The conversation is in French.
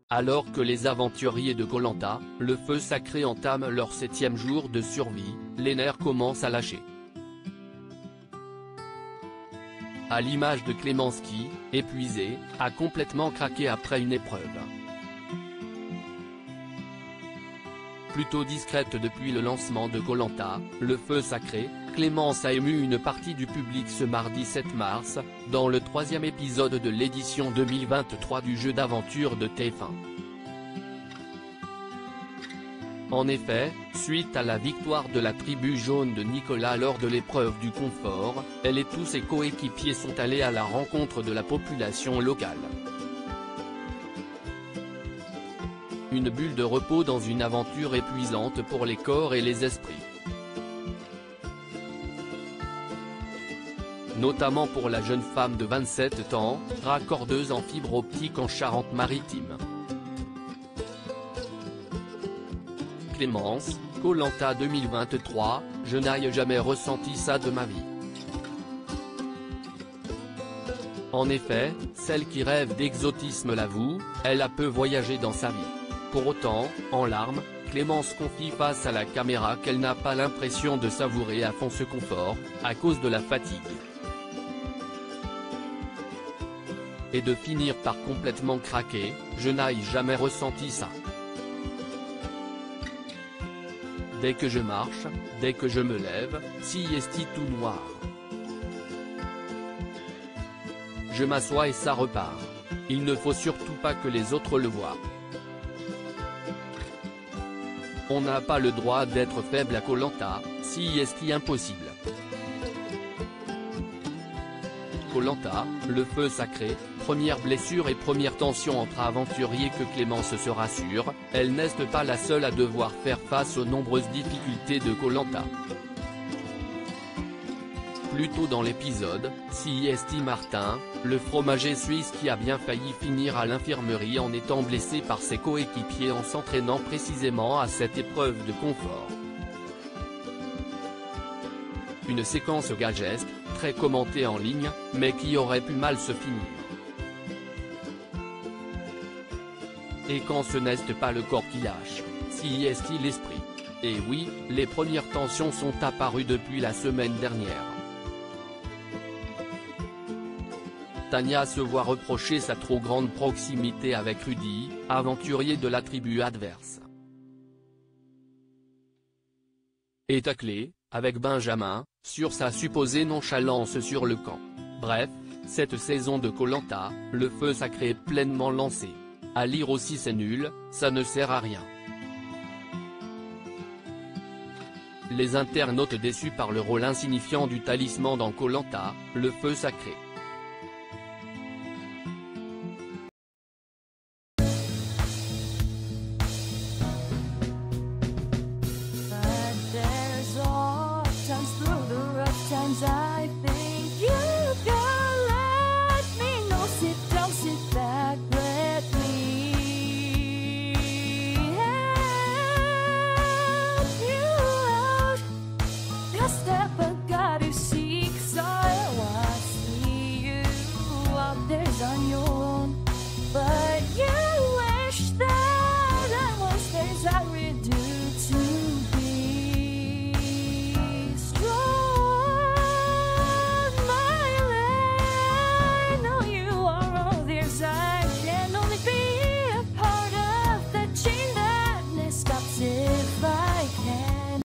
Alors que les aventuriers de Koh Lanta, le feu sacré entament leur 7e jour de survie, les nerfs commencent à lâcher. À l'image de Clémence qui, épuisée, a complètement craqué après une épreuve. Plutôt discrète depuis le lancement de Koh Lanta, le feu sacré, Clémence a ému une partie du public ce mardi 7 mars, dans le 3e épisode de l'édition 2023 du jeu d'aventure de TF1. En effet, suite à la victoire de la tribu jaune de Nicolas lors de l'épreuve du confort, elle et tous ses coéquipiers sont allés à la rencontre de la population locale. Une bulle de repos dans une aventure épuisante pour les corps et les esprits. Notamment pour la jeune femme de 27 ans, raccordeuse en fibre optique en Charente-Maritime. Clémence, Koh Lanta 2023, je n'ai jamais ressenti ça de ma vie. En effet, celle qui rêve d'exotisme l'avoue, elle a peu voyagé dans sa vie. Pour autant, en larmes, Clémence confie face à la caméra qu'elle n'a pas l'impression de savourer à fond ce confort, à cause de la fatigue. Et de finir par complètement craquer, je n'ai jamais ressenti ça. Dès que je marche, dès que je me lève, si est tout noir. Je m'assois et ça repart. Il ne faut surtout pas que les autres le voient. On n'a pas le droit d'être faible à Koh Lanta, si est impossible. Koh Lanta, le feu sacré, première blessure et première tension entre aventuriers que Clémence se rassure, elle n'est pas la seule à devoir faire face aux nombreuses difficultés de Koh Lanta. Plus tôt dans l'épisode, St Martin, le fromager suisse qui a bien failli finir à l'infirmerie en étant blessé par ses coéquipiers en s'entraînant précisément à cette épreuve de confort. Une séquence gagesque, très commentée en ligne, mais qui aurait pu mal se finir. Et quand ce n'est pas le corps qui lâche, si est l'esprit. Et oui, les premières tensions sont apparues depuis la semaine dernière. Tania se voit reprocher sa trop grande proximité avec Rudy, aventurier de la tribu adverse. Et taclée, avec Benjamin, sur sa supposée nonchalance sur le camp. Bref, cette saison de Koh Lanta, le feu sacré est pleinement lancé. À lire aussi c'est nul, ça ne sert à rien. Les internautes déçus par le rôle insignifiant du talisman dans Koh Lanta, le feu sacré. Times I feel